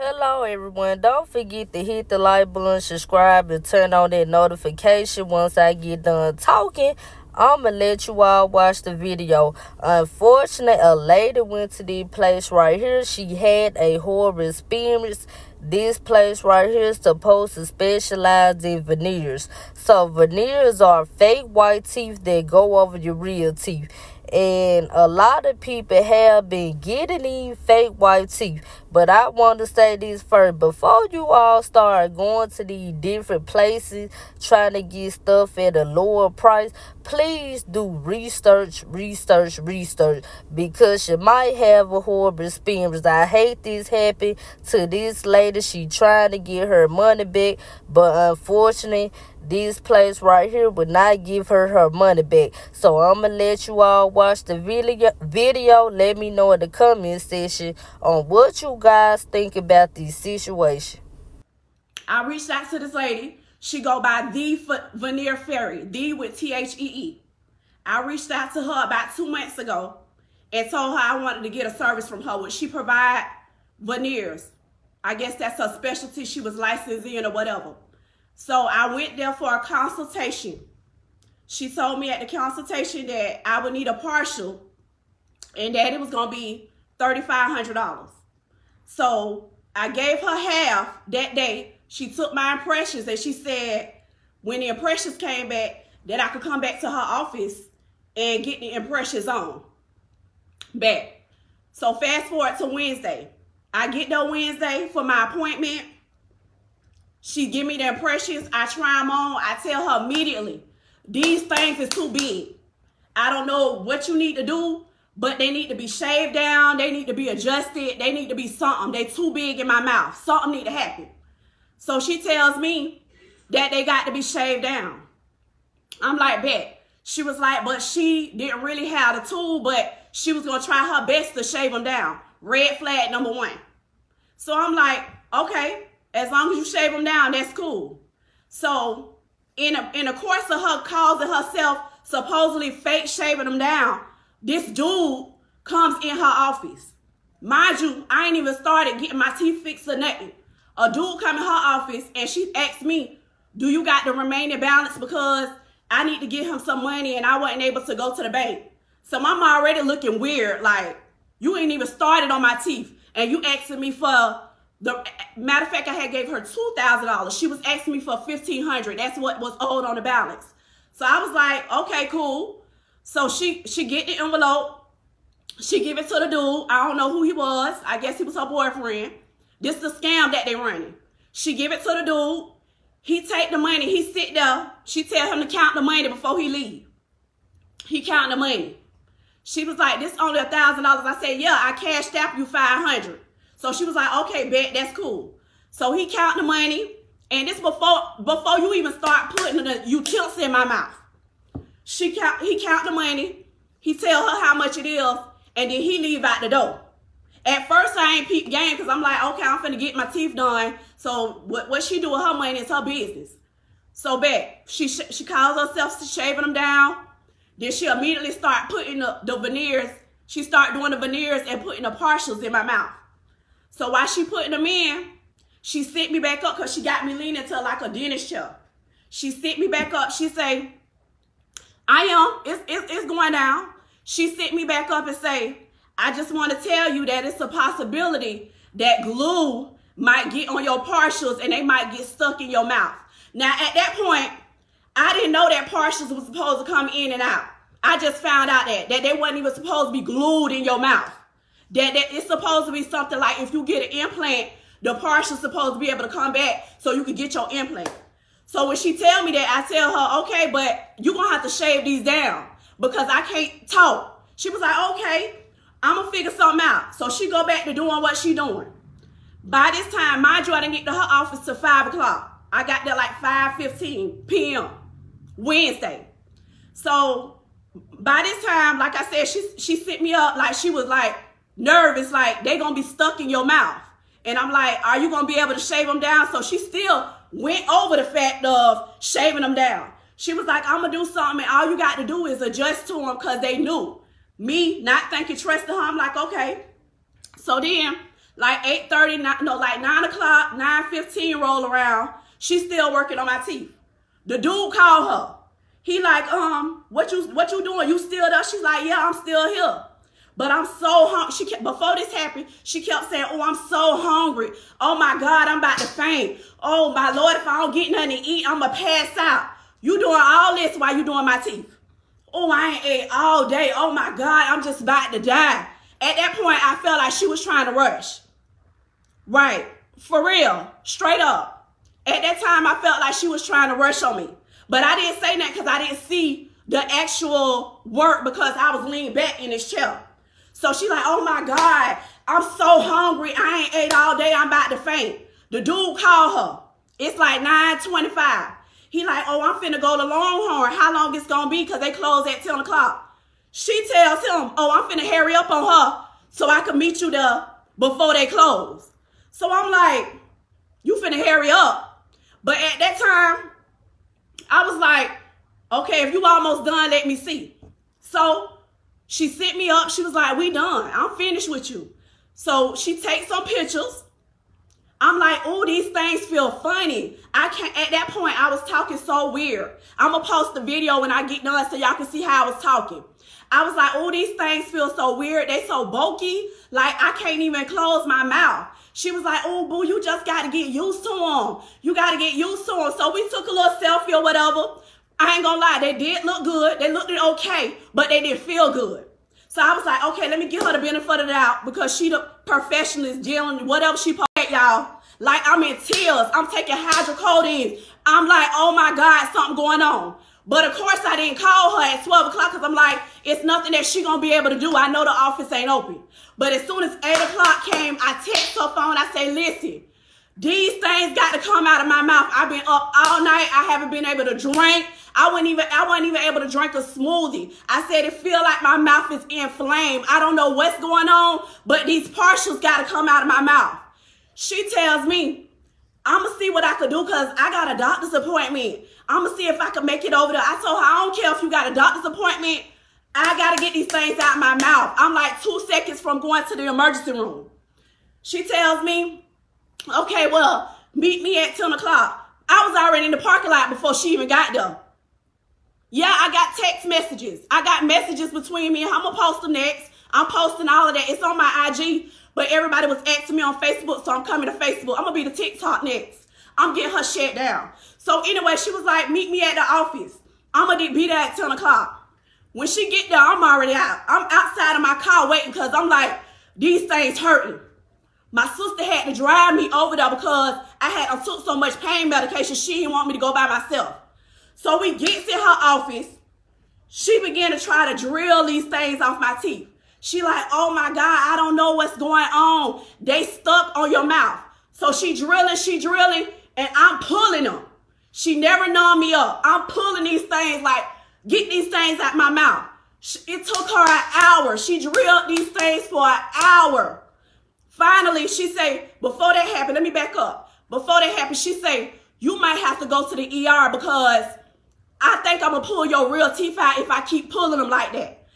Hello everyone, don't forget to hit the like button, subscribe, and turn on that notification. Once I get done talking, I'ma let you all watch the video. Unfortunately, a lady went to this place right here. She had a horrible experience. This place right here is supposed to specialize in veneers. So veneers are fake white teeth that go over your real teeth. And a lot of people have been getting these fake white teeth. But I want to say this first. Before you all start going to these different places, trying to get stuff at a lower price, please do research. Because you might have a horrible experience. I hate this happened to this lady. She trying to get her money back. But unfortunately, this place right here would not give her money back. So I'm going to let you all watch the video. Let me know in the comment section on what you guys think about this situation. I reached out to this lady. She go by The Veneer Fairy. The with T-H-E-E. I reached out to her about 2 months ago and told her I wanted to get a service from her. Would she provide veneers? I guess that's her specialty. She was licensed in or whatever. So I went there for a consultation. She told me at the consultation that I would need a partial and that it was going to be $3,500. So I gave her half that day. She took my impressions and she said when the impressions came back that I could come back to her office and get the impressions on back. So fast forward to Wednesday. I get there Wednesday for my appointment. She give me the impressions. I try them on. I tell her immediately, these things is too big. I don't know what you need to do, but they need to be shaved down. They need to be adjusted. They need to be something. They too big in my mouth. Something need to happen. So she tells me that they got to be shaved down. I'm like, bet. She was like, but she didn't really have the tool, but she was going to try her best to shave them down. Red flag number 1. So I'm like, okay. As long as you shave them down, that's cool. So in the course of her causing herself supposedly fake shaving them down, this dude comes in her office. Mind you, I ain't even started getting my teeth fixed or nothing. A dude come in her office and she asked me, do you got the remaining balance because I need to give him some money and I wasn't able to go to the bank. So I'm already looking weird, like you ain't even started on my teeth and you asking me for the matter of fact, I had gave her $2,000. She was asking me for $1,500. That's what was owed on the balance. So I was like, okay, cool. So she get the envelope. She give it to the dude. I don't know who he was. I guess he was her boyfriend. This is the scam that they running. She give it to the dude. He take the money. He sit there. She tell him to count the money before he leave. He count the money. She was like, this only $1,000. I said, yeah, I cashed out you $500. So she was like, okay, bet, that's cool. So he count the money, and this before you even start putting the utensils in my mouth. He count the money, he tell her how much it is, and then he leave out the door. At first, I ain't peep game because I'm like, okay, I'm finna get my teeth done. So what she do with her money is her business. So bet, she calls herself shaving them down. Then she immediately start putting the veneers. She start doing the veneers and putting the partials in my mouth. So while she putting them in, she sit me back up because she got me leaning to like a dentist chair. She sit me back up. She say, it's going down. She sit me back up and say, I just want to tell you that it's a possibility that glue might get on your partials and they might get stuck in your mouth. Now, at that point, I didn't know that partials was supposed to come in and out. I just found out that they wasn't even supposed to be glued in your mouth. That it's supposed to be something like if you get an implant, the partial's supposed to be able to come back so you can get your implant. So when she tell me that, I tell her, okay, but you're going to have to shave these down because I can't talk. She was like, okay, I'm going to figure something out. So she go back to doing what she doing. By this time, mind you, I didn't get to her office till 5 o'clock. I got there like 5:15 p.m. Wednesday. So by this time, like I said, she set me up like she was like, nervous, like they gonna be stuck in your mouth. And I'm like, are you gonna be able to shave them down? So she still went over the fact of shaving them down. She was like, I'm gonna do something and all you got to do is adjust to them because they knew. Me not thinking, trusting her, I'm like, okay. So then Like 8:30, no, like 9 o'clock, 9:15 roll around. She's still working on my teeth. The dude called her. He like, what you doing? You still there? She's like, yeah, I'm still here. But I'm so hungry. Before this happened, she kept saying, oh, I'm so hungry. Oh, my God, I'm about to faint. Oh, my Lord, if I don't get nothing to eat, I'm going to pass out. You doing all this while you doing my teeth. Oh, I ain't ate all day. Oh, my God, I'm just about to die. At that point, I felt like she was trying to rush. Right. For real. Straight up. At that time, I felt like she was trying to rush on me. But I didn't say that because I didn't see the actual work because I was leaning back in this chair. So she like, oh my God, I'm so hungry. I ain't ate all day. I'm about to faint. The dude called her. It's like 9:25. He like, oh, I'm finna go to Longhorn. How long it's gonna be? Because they close at 10 o'clock. She tells him, oh, I'm finna hurry up on her so I can meet you there before they close. So I'm like, you finna hurry up. But at that time, I was like, okay, if you almost done, let me see. So she sent me up. She was like, we done. I'm finished with you. So she takes some pictures. I'm like, oh, these things feel funny. I can't, at that point, I was talking so weird. I'm going to post the video when I get done so y'all can see how I was talking. I was like, oh, these things feel so weird. They so bulky. Like, I can't even close my mouth. She was like, oh, boo, you just got to get used to them. You got to get used to them. So we took a little selfie or whatever. I ain't gonna lie, they did look good. They looked okay, but they didn't feel good. So I was like, okay, let me give her the benefit of the doubt because she the professionalist dealing whatever she posted, y'all. Like, I'm in tears. I'm taking hydrocodone. I'm like, oh my God, something going on. But of course, I didn't call her at 12 o'clock because I'm like, it's nothing that she gonna be able to do. I know the office ain't open. But as soon as 8 o'clock came, I text her phone. I say, listen, these things got to come out of my mouth. I've been up all night. I haven't been able to drink. I wasn't even able to drink a smoothie. I said it feel like my mouth is inflamed. I don't know what's going on, but these partials got to come out of my mouth. She tells me, I'm going to see what I could do because I got a doctor's appointment. I'm going to see if I can make it over there. I told her, I don't care if you got a doctor's appointment. I got to get these things out of my mouth. I'm like 2 seconds from going to the emergency room. She tells me, okay, well, meet me at 10 o'clock. I was already in the parking lot before she even got there. Yeah, I got text messages. I got messages between me and her. I'm going to post them next. I'm posting all of that. It's on my IG, but everybody was asking me on Facebook, so I'm coming to Facebook. I'm going to be the TikTok next. I'm getting her shut down. So anyway, she was like, meet me at the office. I'm going to be there at 10 o'clock. When she get there, I'm already out. I'm outside of my car waiting because I'm like, these things hurting. My sister had to drive me over there because I took so much pain medication, she didn't want me to go by myself. So we get to her office. She began to try to drill these things off my teeth. She like, oh my God, I don't know what's going on. They stuck on your mouth. So she drilling, and I'm pulling them. She never numbed me up. I'm pulling these things like, get these things out my mouth. It took her an hour. She drilled these things for an hour. Finally, she say, before that happened, let me back up. Before that happened, she say, you might have to go to the ER because I think I'm going to pull your real teeth out if I keep pulling them like that.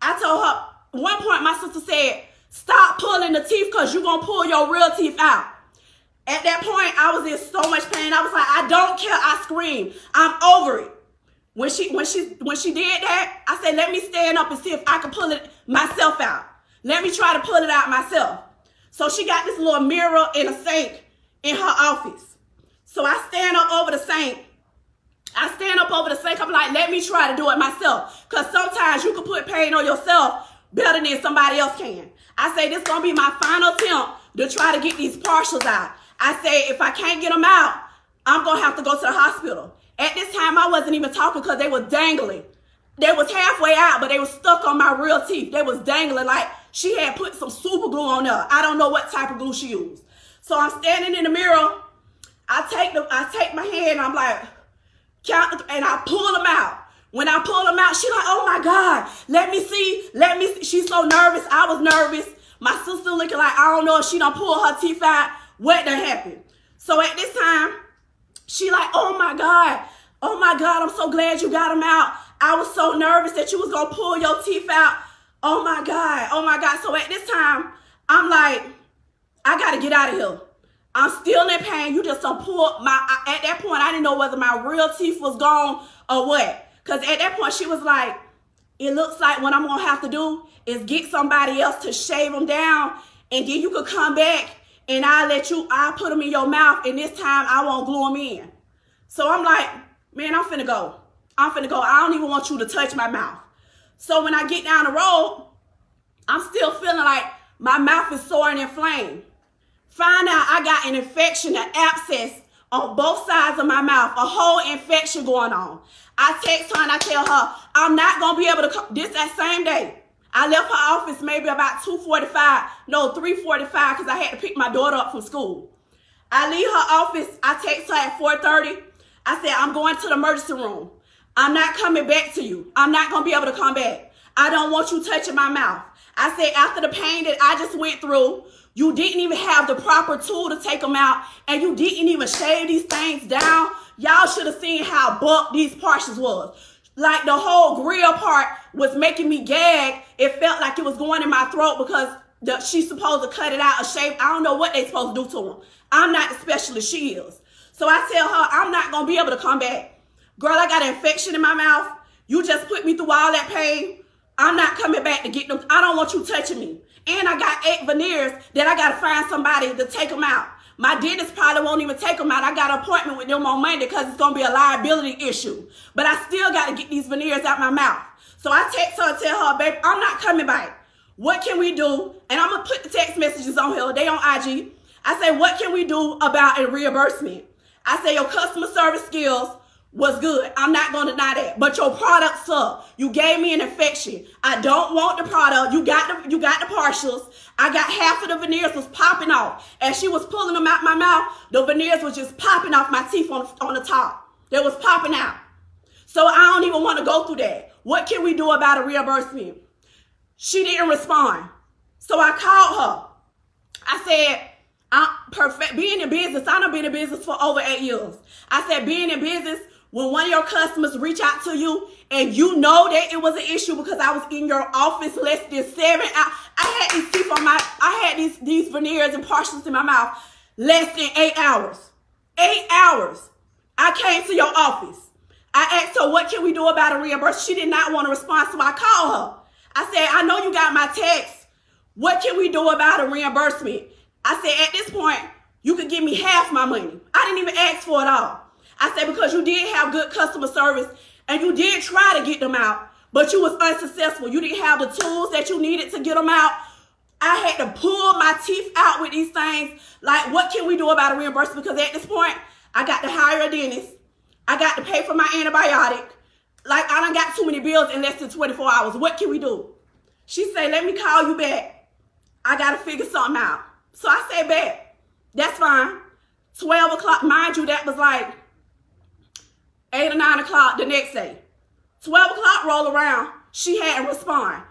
I told her, at one point, my sister said, stop pulling the teeth because you're going to pull your real teeth out. At that point, I was in so much pain. I was like, I don't care. I screamed. I'm over it. When she did that, I said, let me stand up and see if I can pull it myself out. Let me try to pull it out myself. So she got this little mirror and a sink in her office. So I stand up over the sink. I'm like, let me try to do it myself. Because sometimes you can put pain on yourself better than somebody else can. I say, this is going to be my final attempt to try to get these partials out. I say, if I can't get them out, I'm going to have to go to the hospital. At this time, I wasn't even talking because they were dangling. They was halfway out, but they was stuck on my real teeth. They was dangling like she had put some super glue on there. I don't know what type of glue she used. So I'm standing in the mirror. I take my hand and I'm like, count, and I pull them out. When I pull them out, she like, oh my God, let me see. She's so nervous. I was nervous. My sister looking like, I don't know if she done pull her teeth out. What done happened? So at this time, she like, oh my God, I'm so glad you got them out. I was so nervous that you was going to pull your teeth out. Oh my God. So at this time, I'm like, I got to get out of here. I'm still in pain. You just don't pull my, at that point, I didn't know whether my real teeth was gone or what. Because at that point, she was like, it looks like what I'm going to have to do is get somebody else to shave them down. And then you could come back and I'll put them in your mouth. And this time I won't glue them in. So I'm like, man, I'm finna go. I don't even want you to touch my mouth. So when I get down the road, I'm still feeling like my mouth is sore and inflamed. Find out I got an infection, an abscess on both sides of my mouth, a whole infection going on. I text her and I tell her, I'm not going to be able to come. That same day. I left her office maybe about 3:45 because I had to pick my daughter up from school. I leave her office. I text her at 4:30. I said, I'm going to the emergency room. I'm not coming back to you. I'm not going to be able to come back. I don't want you touching my mouth. I said, after the pain that I just went through, you didn't even have the proper tool to take them out, and you didn't even shave these things down. Y'all should have seen how bumped these portions was. Like the whole grill part was making me gag. It felt like it was going in my throat because she's supposed to cut it out or shave. I don't know what they're supposed to do to them. I'm not the specialist, she is. So I tell her, I'm not going to be able to come back. Girl, I got an infection in my mouth. You just put me through all that pain. I'm not coming back to get them. I don't want you touching me. And I got 8 veneers that I got to find somebody to take them out. My dentist probably won't even take them out. I got an appointment with them on Monday because it's going to be a liability issue. But I still got to get these veneers out my mouth. So I text her and tell her, babe, I'm not coming back. What can we do? And I'm going to put the text messages on here. They on IG. I say, what can we do about a reimbursement? I say, your customer service skills was good. I'm not going to deny that. But your product sucked. You gave me an infection. I don't want the product. You got the partials. I got half of the veneers was popping off. As she was pulling them out my mouth, the veneers was just popping off my teeth on the top. They was popping out. So I don't even want to go through that. What can we do about a reimbursement? She didn't respond. So I called her. I said, I'm perfect. Being in business, I done been in business for over 8 years. I said, being in business, when one of your customers reach out to you and you know that it was an issue because I was in your office less than 7 hours. I had these teeth on I had these veneers and partials in my mouth less than 8 hours. 8 hours. I came to your office. I asked her, what can we do about a reimbursement? She did not want to respond, so I called her. I said, I know you got my text. What can we do about a reimbursement? I said, at this point, you could give me half my money. I didn't even ask for it all. I said, because you did have good customer service and you did try to get them out, but you was unsuccessful. You didn't have the tools that you needed to get them out. I had to pull my teeth out with these things. Like, what can we do about a reimbursement? Because at this point, I got to hire a dentist. I got to pay for my antibiotic. Like, I done got too many bills in less than 24 hours. What can we do? She said, let me call you back. I got to figure something out. So I said, back. That's fine. 12 o'clock. Mind you, that was like 8 or 9 o'clock the next day. 12 o'clock roll around. She hadn't responded.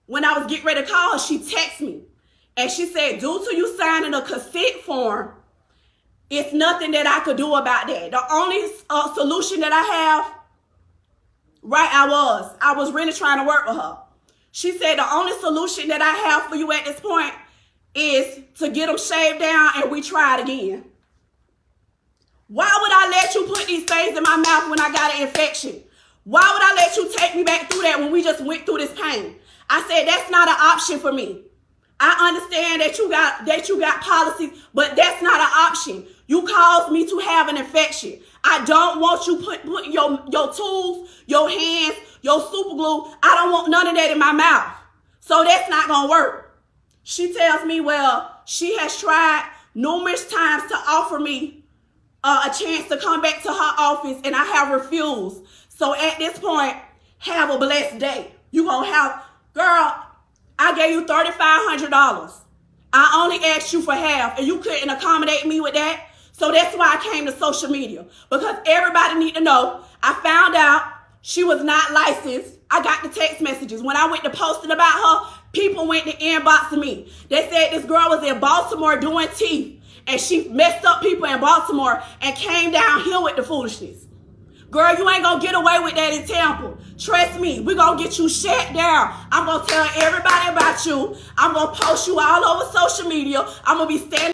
When I was getting ready to call her, she texted me. And she said, due to you signing a consent form, it's nothing that I could do about that. The only solution that I have, right, I was really trying to work with her. She said, the only solution that I have for you at this point is to get them shaved down and we try it again. Why would I let you put these things in my mouth when I got an infection? Why would I let you take me back through that when we just went through this pain? I said, that's not an option for me. I understand that you got policies, but that's not an option. You caused me to have an infection. I don't want you putting your tools, your hands, your super glue. I don't want none of that in my mouth. So that's not going to work. She tells me, well, she has tried numerous times to offer me a chance to come back to her office, and I have refused. So at this point, have a blessed day. You going to have, girl, I gave you $3,500. I only asked you for half, and you couldn't accommodate me with that. So that's why I came to social media, because everybody need to know. I found out she was not licensed. I got the text messages. When I went to posting about her, people went to inboxing me. They said this girl was in Baltimore doing teeth, and she messed up people in Baltimore and came down here with the foolishness. Girl, you ain't gonna get away with that in Tampa. Trust me, we gonna get you shut down. I'm gonna tell everybody about you. I'm gonna post you all over social media. I'm gonna be standing